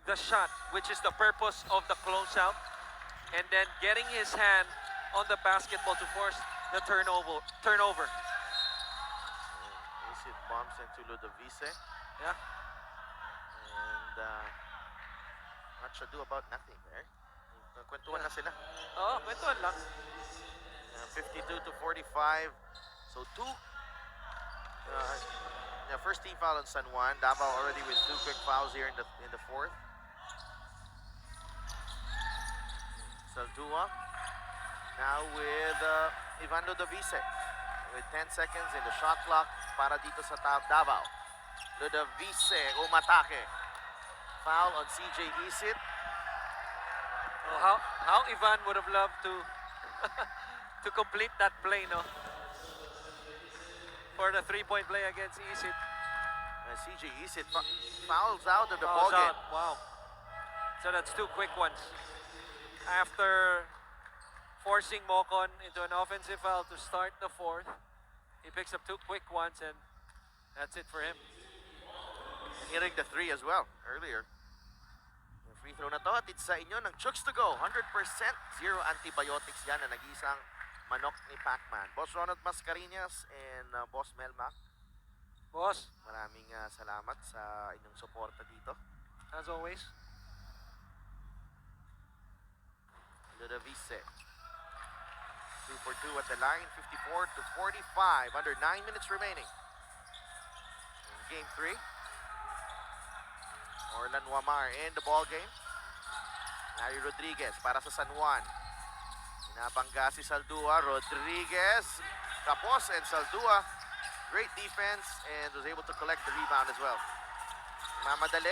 the shot, which is the purpose of the closeout, and then getting his hand on the basketball to force the turnover. It bumps into Ludovice. Yeah. And what should do about nothing there. Kwentuhan na sila. Oh, kwentuhan lang. 52-45. So first team foul on San Juan. Davao already with 2 quick fouls here in the fourth. Saldua now with Ivan Ludovice with 10 seconds in the shot clock para dito sa Davao. Ludovice umatake. Foul on CJ Isit. Oh, how Ivan would have loved to to complete that play, no? For the 3-point play against Isit. CJ Isit fouls out of the Fouls ballgame. out. Wow. So that's 2 quick ones. After forcing Mocon into an offensive foul to start the fourth, he picks up 2 quick ones, and that's it for him. Hitting the 3 as well earlier. Yung free throw na to, atid sa inyo ng Chooks to Go. 100% zero antibiotics yan na nag-iisang manok ni Pacman. Boss Ronald Mascareñas and Boss Melmac. Boss, maraming salamat sa inyong suporta dito. As always. Ludovice. 2 for 2 at the line. 54-45. Under 9 minutes remaining. In game 3. Orlan Wamar in the ball game. Larry Rodriguez para sa San Juan. Inabangga si Saldua. Rodriguez. Kapos and Saldua. Great defense and was able to collect the rebound as well. Mamadali.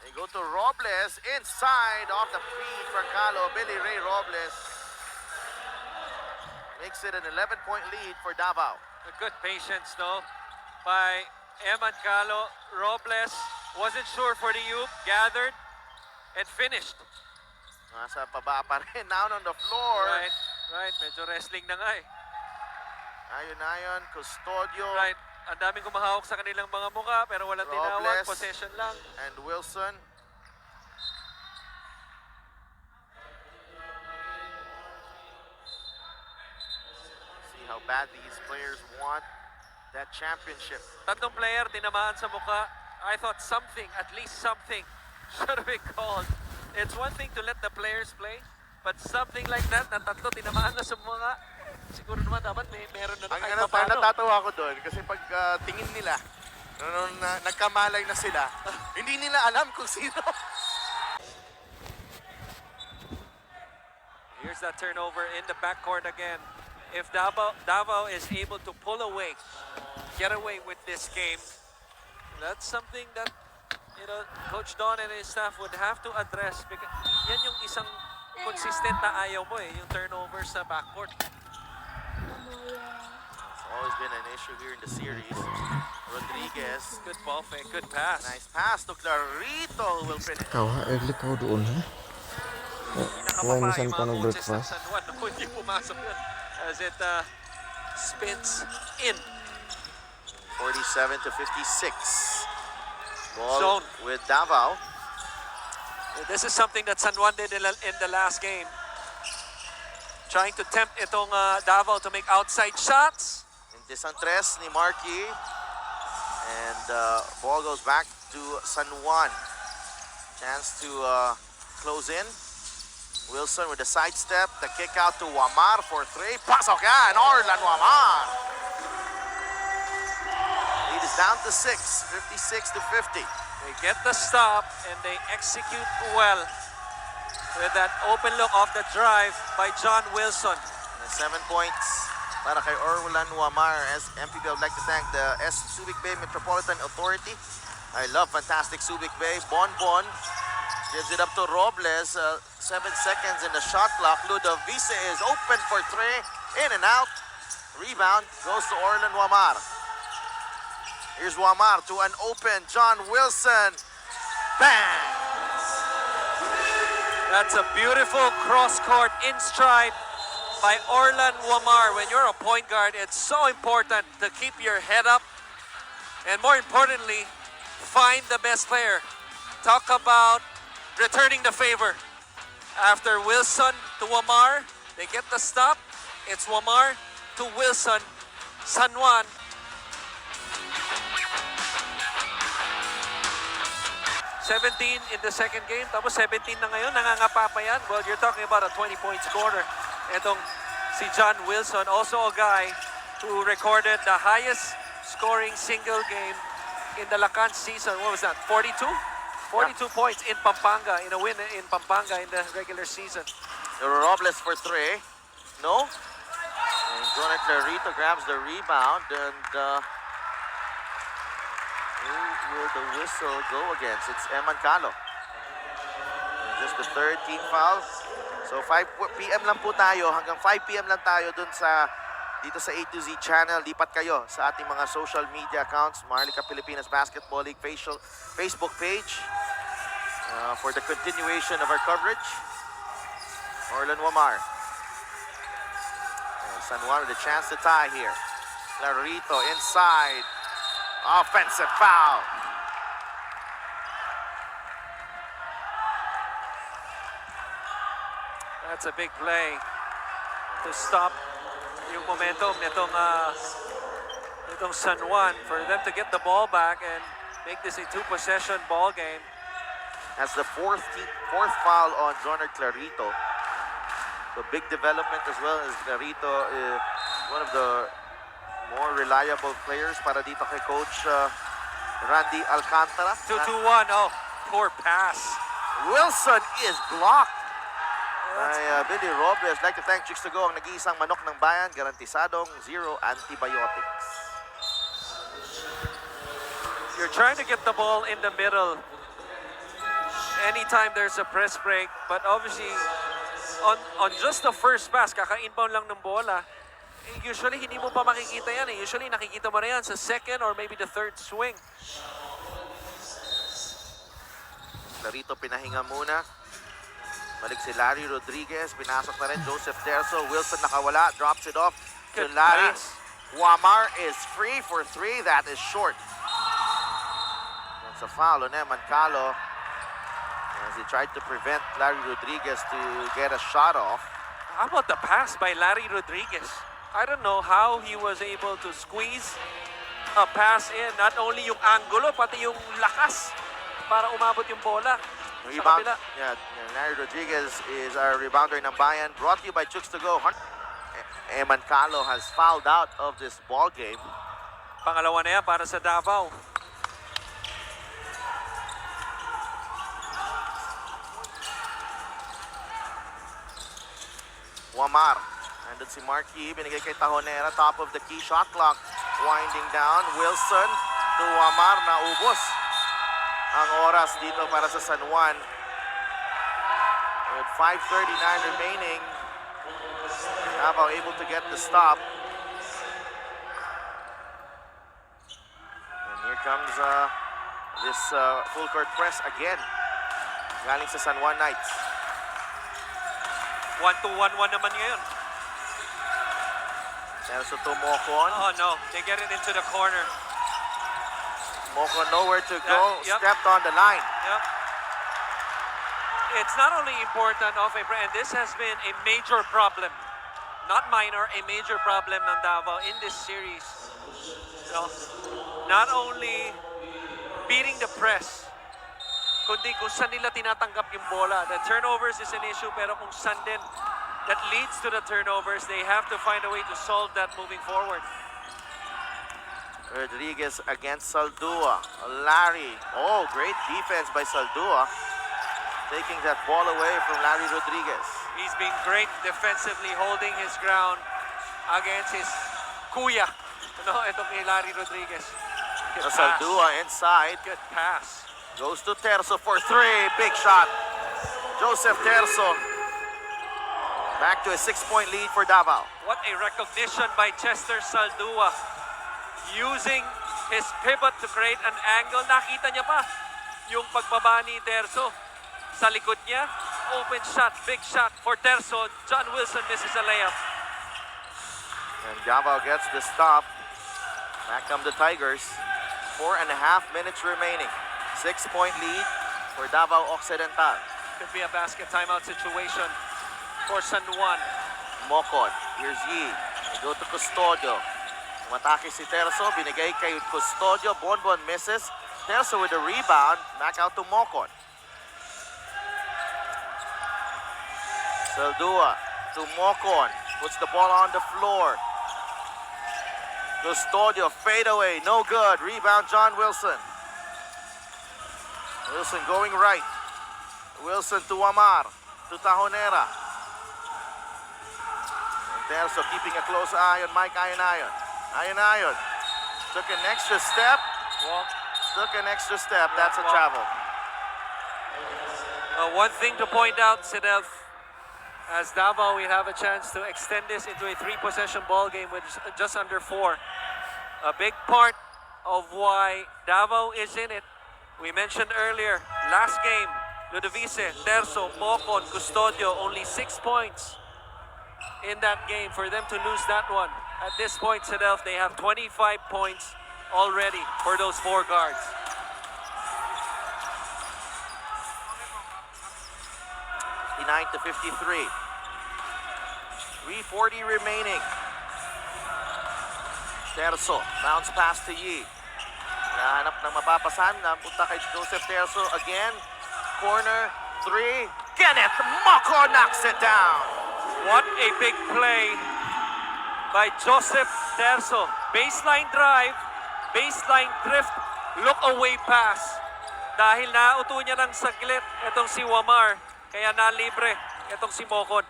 They go to Robles inside off the feed for Calo. Billy Ray Robles makes it an 11-point lead for Davao. A good patience, though, by Eman Calo. Robles wasn't sure for the Youp, gathered and finished. Nasa baba pa rin, down on the floor. Right. Medyo wrestling na nga eh. Ayon, Custodio. Right. Ang daming kumahawak sa kanilang mga mukha pero walang tinawag. Possession lang. And Wilson. See how bad these players want that championship. Tatlong player tinamaan sa mukha. I thought something, at least something, should be called. It's one thing to let the players play, but something like that, na tatlo tinamaan na sa mukha, siguro naman dapat meron na kahit papano. Natatawa ko doon kasi pag tingin nila, nagkamalay na sila, hindi nila alam kung sino. Here's that turnover in the backcourt again. If Davao is able to pull away, get away with this game, that's something that Coach Don and his staff would have to address because yan yung isang consistent na ayaw mo eh, yung turnover sa backcourt. It's always been an issue here in the series. Rodriguez. Good ball fake, good pass. Nice pass to Clarito who will finish. Ikaw doon ha? Minsan pa nag-breakfast. Hindi pumasok yun as it spins in. 47-56. Ball Zone with Davao. This is something that San Juan did in the last game. Trying to tempt itong Davao to make outside shots. Desantres ni Marky. And ball goes back to San Juan. Chance to close in. Wilson with the sidestep. The kick out to Wamar for 3. Pasok yan! Orlan Wamar! Lead is down to 6. 56-50. They get the stop and they execute well with that open look off the drive by John Wilson. And 7 points para kay Orlan Wamar. As MPBL would like to thank the Subic Bay Metropolitan Authority. I love fantastic Subic Bay. Bonbon gives it up to Robles. 7 seconds in the shot clock. Ludovice is open for 3. In and out. Rebound goes to Orlan Wamar. Here's Wamar to an open John Wilson. Bang! That's a beautiful cross-court in stride by Orlan Wamar. When you're a point guard, it's so important to keep your head up and more importantly, find the best player. Talk about returning the favor. After Wilson to Wamar, they get the stop. It's Wamar to Wilson. San Juan. "17 in the second game, tapos 17 na ngayon, nangangapa pa yan." Well, you're talking about a 20-point scorer. Itong si John Wilson, also a guy who recorded the highest scoring single game in the Lakan season. What was that, 42? 42 points in Pampanga, in a win in Pampanga in the regular season. Robles for three. No. And Jonathan Clarito grabs the rebound. And who will the whistle go against? It's Eman Calo. And just the third team foul. So 5 p.m. lang po tayo. Hanggang 5 p.m. lang tayo dun sa dito sa A to Z channel. Lipat kayo sa ating mga social media accounts. Maharlika Pilipinas Basketball League Facebook page for the continuation of our coverage. Orlan Wamar. And San Juan with a chance to tie here. Clarito inside. Offensive foul. That's a big play to stop yung momentum nitong San Juan, for them to get the ball back and make this a 2-possession ball game. That's the fourth foul on Joner Clarito. So big development as well, as Clarito is one of the more reliable players para dito kay Coach Randy Alcantara. 2-2-1. Oh, poor pass. Wilson is blocked by Billy Robles. Like to thank Chicks to Go, ang nag-iisang manok ng bayan, garantisadong zero antibiotics. You're trying to get the ball in the middle anytime there's a press break, but obviously on just the first pass, kaka-inbound lang ng bola, usually hindi mo pa makikita yan eh. Usually nakikita mo na yan sa second or maybe the third swing. Clarito pinahinga muna. Balik si Larry Rodriguez. Pinasok na rin Joseph Terzo. Wilson nakawala. Drops it off to Good Larry. pass. Wamar is free for three. That is short. That's a foul on Eman Calo as he tried to prevent Larry Rodriguez to get a shot off. How about the pass by Larry Rodriguez? I don't know how he was able to squeeze a pass in. Not only yung angulo, pati yung lakas para umabot yung bola. Rebound. Yeah, Larry Rodriguez is our rebounder ng bayan. Brought to you by Chooks to Go. Eman Calo has fouled out of this ball game. Pangalawa na yan para sa Davao. Wamar. Nandun si Marquis. Binigay kay Tahonera. Top of the key. Shot clock. Winding down. Wilson to Wamar. Naubos ang oras dito para sa San Juan. With 5:39 remaining, Davao able to get the stop. And here comes this full court press again. Galing sa San Juan Knights. 1-2-1-1 naman ngayon. Nelson to Mocon. Oh no, they get it into the corner. Mocon nowhere to go. Yep. Stepped on the line. Yep. It's not only important off a and this has been a major problem, not minor, a major problem ng Davao in this series. So, not only beating the press, kundi kung saan nila tinatanggap yung bola. The turnovers is an issue, pero kung saan din that leads to the turnovers, they have to find a way to solve that moving forward. Rodriguez against Saldua. Larry. Oh, great defense by Saldua. Taking that ball away from Larry Rodriguez. He's been great defensively, holding his ground against his kuya. Itong kay Larry Rodriguez. Good pass. Saldua inside. Good pass. Goes to Terzo for three. Big shot. Joseph Terzo. Back to a 6-point lead for Davao. What a recognition by Chester Saldua. Using his pivot to create an angle. Nakita niya pa yung pagbaba ni Terzo. Sa likod niya, open shot, big shot for Terzo. John Wilson misses a layup. And Davao gets the stop. Back come the Tigers. 4.5 minutes remaining. 6-point lead for Davao Occidental. Could be a basket timeout situation for San Juan. Mocon, here's Yi. They go to Custodio. Umatake si Terzo, binigay kay Custodio. Bonbon misses. Terzo with the rebound. Back out to Mocon. Saldua to Mocon. Puts the ball on the floor. Custodio, fade away, no good. Rebound, John Wilson. Wilson going right. Wilson to Amar, to Tajonera. And Terzo keeping a close eye on Mike Ayonayon. Ayonayon took an extra step. Walk. Took an extra step, that's a travel. One thing to point out, Sidel, as Davao, we have a chance to extend this into a 3-possession ball game with just under 4. A big part of why Davao is in it. We mentioned earlier, last game, Ludovice, Terzo, Mocon, Custodio, only 6 points in that game for them to lose that one. At this point, Sidel, they have 25 points already for those 4 guards. 59-53. 3:40 remaining. Terzo, bounce pass to Yi. Nahanap ng mapapasan. Napunta kay Joseph Terzo again. Corner, 3. Kenneth Mocon knocks it down. What a big play by Joseph Terzo. Baseline drive, baseline drift, look away pass. Dahil nauto niya ng saglit itong si Wamar, kaya nalibre itong si Mocon.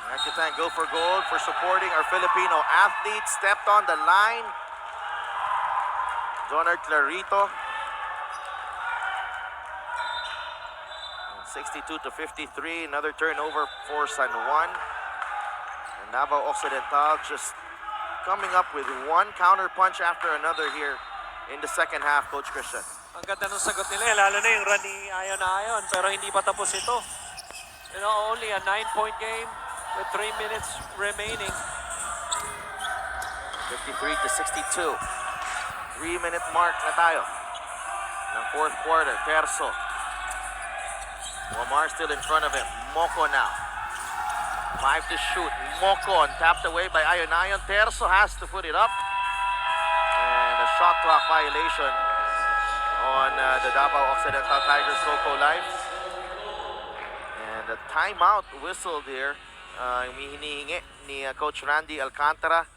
Nakitang go for gold for supporting our Filipino athletes. Stepped on the line. Jonard Clarito. 62-53. Another turnover for San Juan. And Davao Occidental just coming up with one counter punch after another here in the second half, Coach Christian. Ang ganda ng sagot nila, lalo na yung run ni Ayon, pero hindi pa tapos ito. You know, only a 9-point game with 3 minutes remaining. 53-62. 3-minute mark na tayo ng fourth quarter. Terzo. Wamar still in front of him. Mocon now. 5 to shoot. Mocon tapped away by Ayonayon. Terzo has to put it up. And a shot clock violation on the Davao Occidental Tigers Coco Life. And a timeout whistle there. Hinihingi ni Coach Randy Alcantara.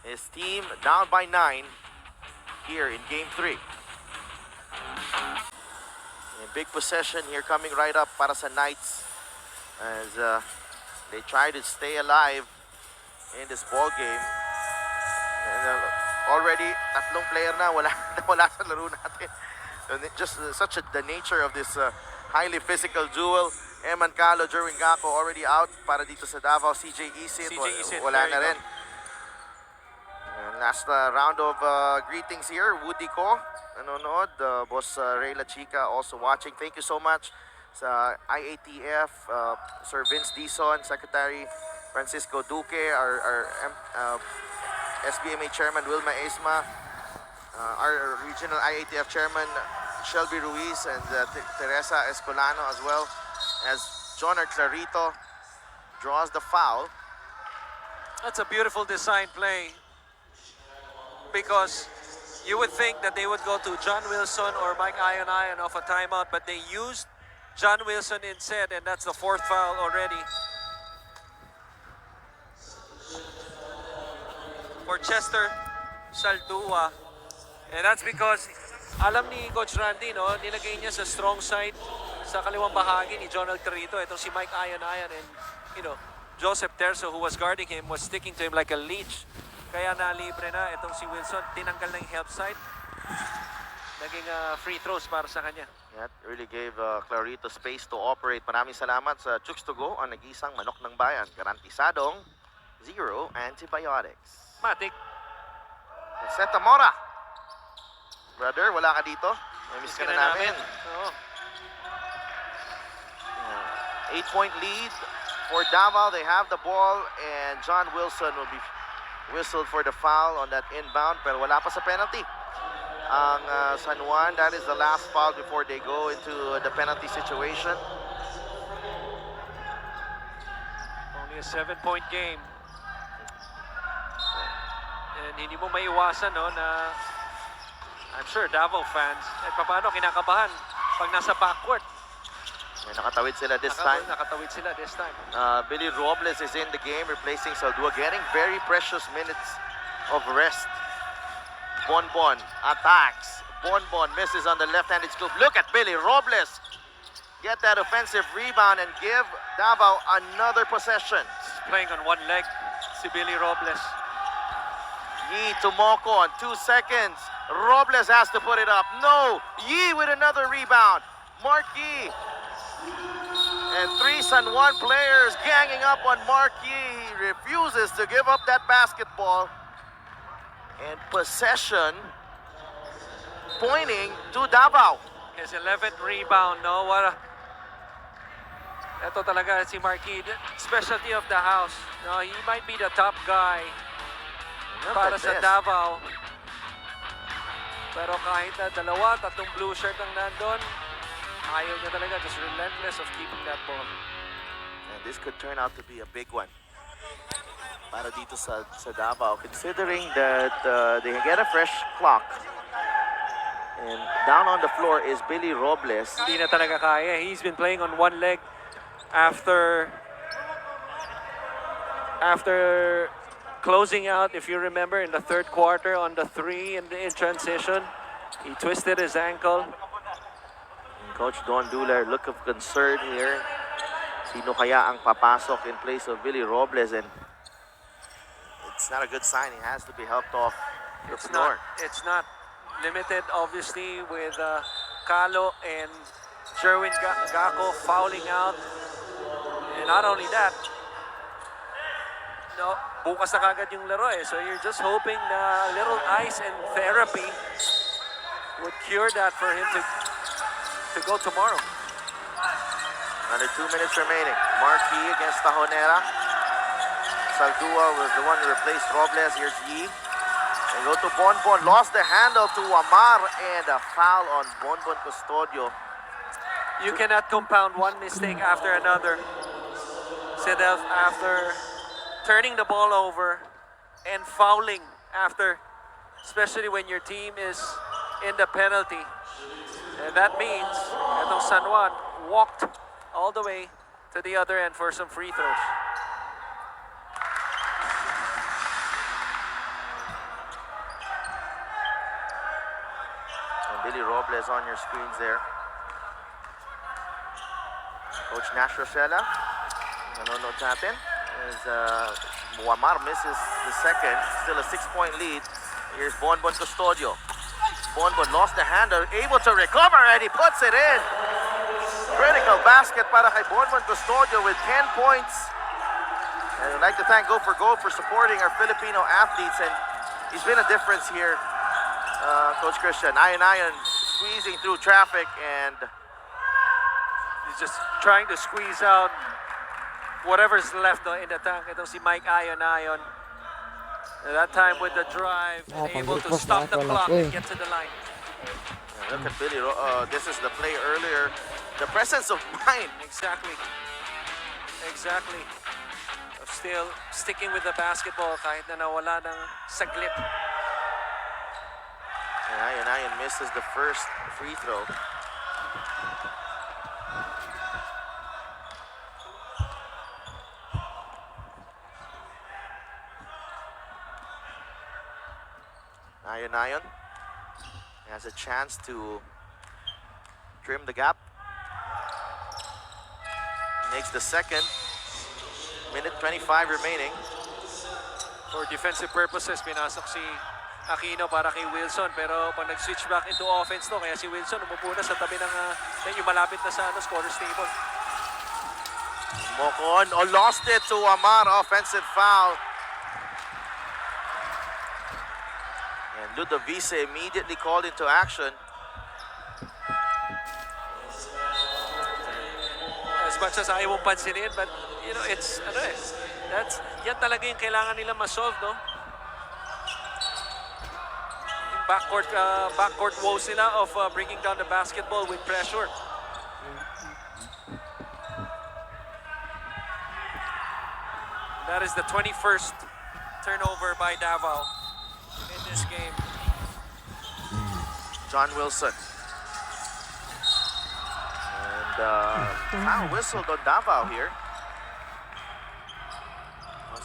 His team down by 9 here in Game 3. A big possession here coming right up para sa Knights as they try to stay alive in this ball game. And already, tatlong player na wala sa laro natin. Just such the nature of this highly physical duel. Eman Calo, Jerwin Gaco already out para dito sa Davao. CJ Isit, wala na rin. And last round of greetings here. Woody Ko, nanonood. Boss Rayla Chica also watching. Thank you so much sa IATF, Sir Vince Dizon, Secretary Francisco Duque, our SBMA Chairman Wilma Esma, our Regional IATF Chairman Shelby Ruiz, and Teresa Escolano as well, as Jonard Clarito draws the foul. That's a beautiful design play because you would think that they would go to John Wilson or Mike Ayonayon off a timeout, but they used John Wilson instead, and that's the 4th foul already for Chester Saldua. And that's because alam ni Coach Randy, no, nilagay niya sa strong side sa kaliwang bahagi ni Jonald Carrito itong si Mike Ayonayon, and you know, Joseph Terzo, who was guarding him, was sticking to him like a leech. Kaya nalibre na itong si Wilson, tinanggal na yung help side. Naging free throws para sa kanya. That really gave Clarito space to operate. Maraming salamat sa Chooks to Go, ang nag-isang manok ng bayan. Garantisadong zero antibiotics. Matik. Seta Mora. Brother, wala ka dito? Namiss ka na namin. Oo. 8-point lead for Davao. They have the ball, and John Wilson will be whistled for the foul on that inbound, pero wala pa sa penalty. ang San Juan. That is the last foul before they go into the penalty situation. Only a 7-point game. And hindi mo maiwasan, no, na I'm sure Davao fans, paano kinakabahan pag nasa backcourt. Nakatawid sila this time. Nakatawid sila this time. Billy Robles is in the game, replacing Saldua, getting very precious minutes of rest. Bonbon attacks. Bonbon misses on the left-handed scoop. Look at Billy Robles get that offensive rebound and give Davao another possession. He's playing on one leg, si Billy Robles. Yee to Moko on 2 seconds. Robles has to put it up. No! Yee with another rebound. Mark Yee. And 3 San Juan players ganging up on Mark Yee. He refuses to give up that basketball. And possession pointing to Davao. His 11th rebound, no? What a... Ito talaga si Marquis, specialty of the house. No, he might be the top guy para sa Davao. Pero kahit na dalawa, tatlong blue shirt ang nandun, ayaw niya talaga, just relentless of keeping that ball. And this could turn out to be a big one para dito sa Davao, considering that they get a fresh clock. And down on the floor is Billy Robles. Hindi na talaga kaya. He's been playing on one leg after closing out, if you remember, in the third quarter on the 3 in transition. He twisted his ankle. And Coach Don Duler, look of concern here. Sino kaya ang papasok in place of Billy Robles? And it's not a good sign. He has to be helped off the floor. It's not limited, obviously, with Calo and Sherwin Gacko fouling out. And not only that, no, bukas na kagad yung laro eh. So you're just hoping na a little ice and therapy would cure that for him to go tomorrow. Under 2 minutes remaining. Marquis against Tajonera. Saldua was the one who replaced Robles. Here's Yee. They go to Bonbon. Lost the handle to Amar, and a foul on Bonbon Custodio. You cannot compound one mistake after another. Sedef, after turning the ball over and fouling after, especially when your team is in the penalty. And that means itong San Juan walked all the way to the other end for some free throws. And Billy Robles on your screens there. Coach Nash Rochella, nanonood natin, as Muammar misses the second. Still a 6-point lead. Here's Bonbon Custodio. Bonbon lost the handle, able to recover, and he puts it in. Critical basket para kay Bonbon Custodio with 10 points. And I'd like to thank Go for Gold for supporting our Filipino athletes, and he's been a difference here, Coach Christian. Ayon squeezing through traffic, and He's just trying to squeeze out whatever's left in the tank. Itong si Mike Ayon. At that time with the drive, able to stop the clock and get to the line. look at Billy. This is the play earlier. The presence of mind. Exactly. Still sticking with the basketball kahit na nawala ng saglit. And Ayon misses the first free throw. Ayon has a chance to trim the gap. Makes the second. Minute 25 remaining. For defensive purposes, pinasok si Aquino para kay Wilson. Pero pag nag-switch back into offense to, kaya si Wilson umupo na sa tabi ng yung malapit na sa scorer's table. Mocon lost it to Amar. Offensive foul. And Ludovice immediately called into action. As much as ayaw mong pansinin, but you know, it's yan talaga yung kailangan nila ma-solve, no? backcourt woes nila of bringing down the basketball with pressure. That is the 21st turnover by Davao in this game. John Wilson. And foul whistled on Davao here.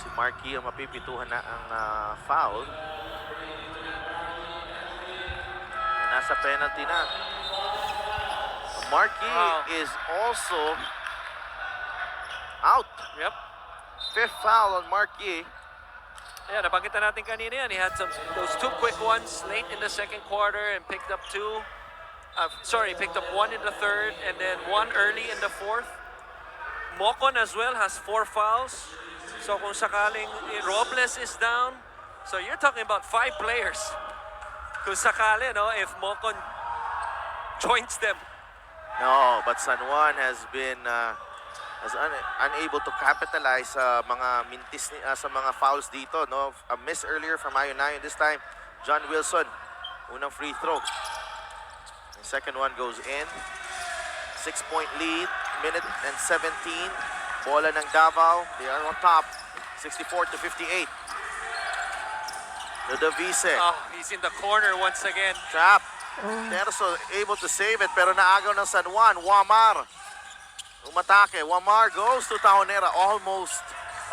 Si Marky ang mapipituhan na ang foul. And nasa penalty na. Marky is also out. Yep. Fifth foul on Marky. Yeah, nabanggit na natin kanina yan. He had those two quick ones late in the second quarter and picked up two. Picked up one in the third and then one early in the fourth. Mocon as well has 4 fouls. So kung sakaling Robles is down, so you're talking about 5 players. Kung sakali, no, if Mocon joins them. No, but San Juan has been unable to capitalize sa mga mintis sa mga fouls dito, no. A miss earlier from Ayonayon. This time, John Wilson, unang free throw. The second one goes in. 6-point lead, minute and 17. Bola ng Davao, they are on top. 64-58. The Davise. Oh, he's in the corner once again. Trap. Terzo able to save it, pero naagaw ng San Juan. Wamar. Umatake. Wamar goes to Tahonera. Almost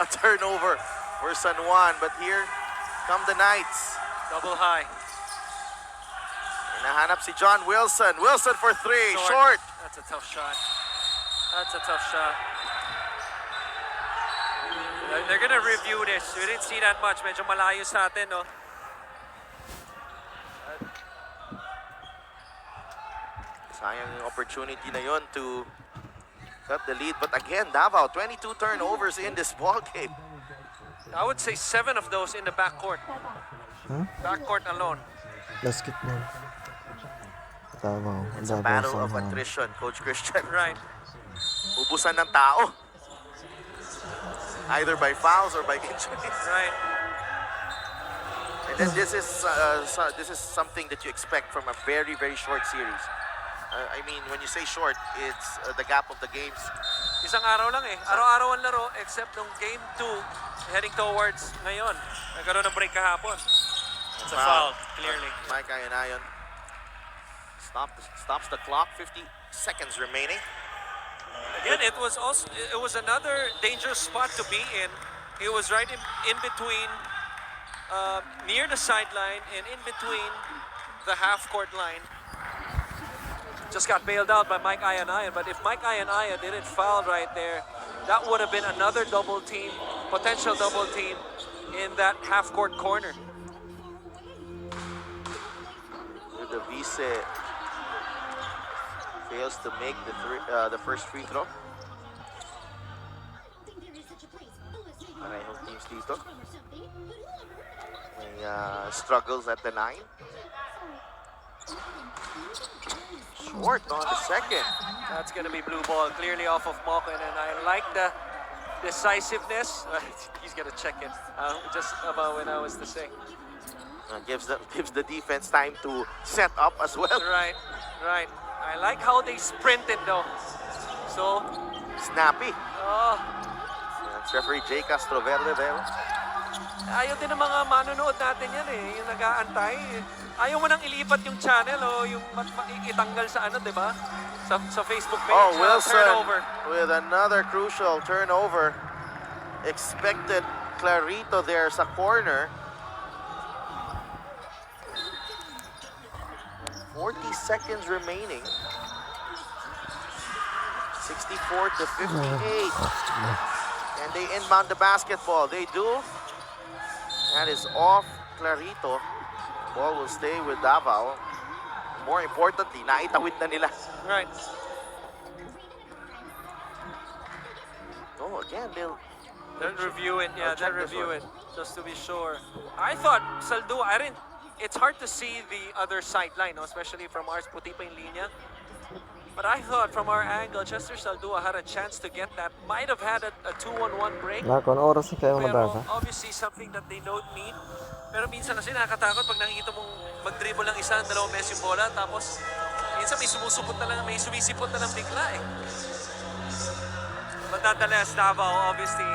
a turnover for San Juan. But here come the Knights. Double high. Hinahanap si John Wilson. Wilson for 3. Short. That's a tough shot. That's a tough shot. They're gonna review this. We didn't see that much. Medyo malayo sa atin, no? Sayang yung opportunity na yon to cut the lead. But again, Davao, 22 turnovers in this ball game. I would say 7 of those in the backcourt. Huh? Backcourt alone. Basketball. Davao. It's a battle of attrition, Coach Christian. Right. Ubusan ng tao. Either by fouls or by injuries. Right. And then this is something that you expect from a very, very short series. I mean, when you say short, it's the gap of the games. Isang araw lang eh. Araw-araw ang laro except nung game 2 heading towards ngayon. Nagkaroon ng break kahapon. It's a foul, clearly. Mike Ayonayon stops the clock. 50 seconds remaining. Again, it was another dangerous spot to be in. It was right in between, near the sideline and in between the half-court line. Just got bailed out by Mike Ayonayon. But if Mike Ayonayon didn't foul right there, that would have been another double team, potential double team in that half-court corner. The Vise fails to make the first free throw. Parehong teams dito. May struggles at the 9. Short on the second. That's going to be blue ball, clearly off of Mocon, and I like the decisiveness. He's going to check it, just about when I was to say. Gives the defense time to set up as well. Right, right. I like how they sprinted though. So, Snappy. oh, That's referee J. Castroverde there. ayaw din ng mga manonood natin yan eh, yung nag-aantay. Ayaw mo nang ilipat yung channel o yung itanggal sa ano, di ba? Sa Facebook page. Oh, Wilson turnover. with another crucial turnover. Expected Clarito there sa corner. 40 seconds remaining. 64-58. And they inbound the basketball. They do. That is off Clarito. Ball will stay with Davao. More importantly, naitawid na nila. Right. Oh, again, they'll review it. Yeah, check they'll this review one. it just to be sure. I thought Saldua, it's hard to see the other sideline, no? Especially from ours, puti pa yung linya. But I thought from our angle, Chester Saldua had a chance to get that. Might have had a 2-on-1 break. Lakon, oras na kayo Pero nabasa. obviously something that they don't need. Pero minsan kasi nakakatakot pag nakikita mong mag-dribble ng isa, dalawang beses yung bola, tapos minsan may sumusupot na lang, may sumisipot na lang bigla eh. But nonetheless, Davao obviously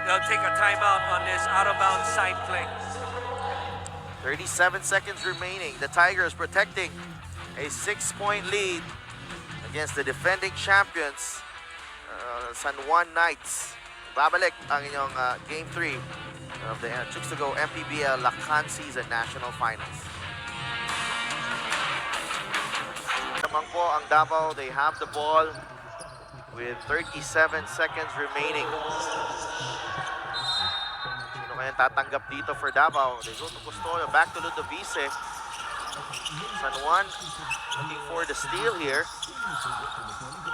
they'll take a timeout on this out-of-bounds side play. 37 seconds remaining. The Tigers protecting a 6-point lead against the defending champions, San Juan Knights. Babalik ang inyong Game 3 of the Chooks to Go MPBL Lakan Season National Finals. Naman po ang Davao, they have the ball with 37 seconds remaining. Sino kayang tatanggap dito for Davao? They go to Custodio, back to Ludovice. San Juan looking for the steal here.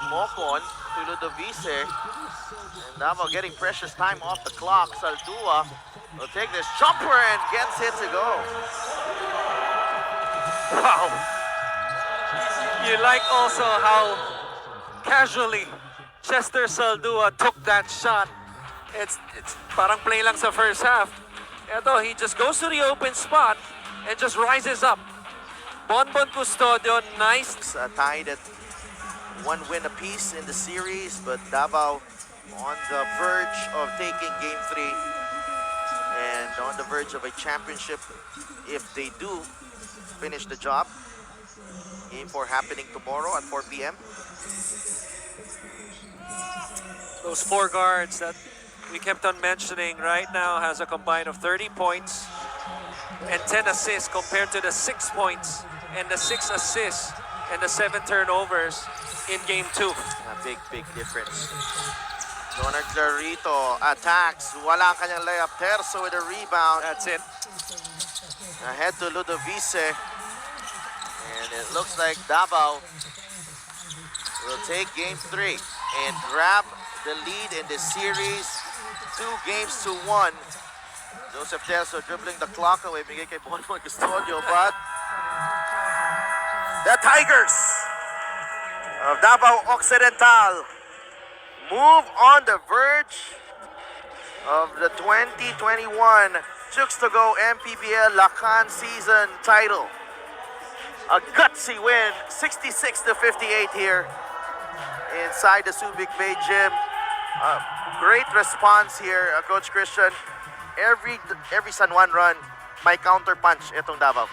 Mocon to Ludovice. And Davao getting precious time off the clock. Saldua will take this jumper and gets it to go. Wow! You like also how casually Chester Saldua took that shot. It's parang play lang sa first half. Ito, he just goes to the open spot and just rises up. Bonbon Custodio, nice. Tied at 1 win apiece in the series, but Davao on the verge of taking Game 3 and on the verge of a championship if they do finish the job. Game 4 happening tomorrow at 4 p.m. Those 4 guards that we kept on mentioning right now has a combined of 30 points and 10 assists compared to the 6 points and the 6 assists and the 7 turnovers in Game 2. A big difference. Donald Clarito attacks. Wala ang kanyang layup. Terzo with a rebound. That's it. Ahead to Ludovice. And it looks like Davao will take Game 3 and grab the lead in this series. 2 games to 1. Joseph Terzo dribbling the clock away. Bigay kay Bonbon Custodio, but the Tigers of Davao Occidental move on the verge of the 2021 Chooks to Go MPBL Lakan season title. A gutsy win, 66-58 here inside the Subic Bay Gym. Great response here, Coach Christian. Every San Juan run, may counter punch itong Davao.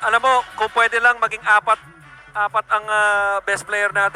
Alam mo, kung pwede lang maging apat ang best player natin.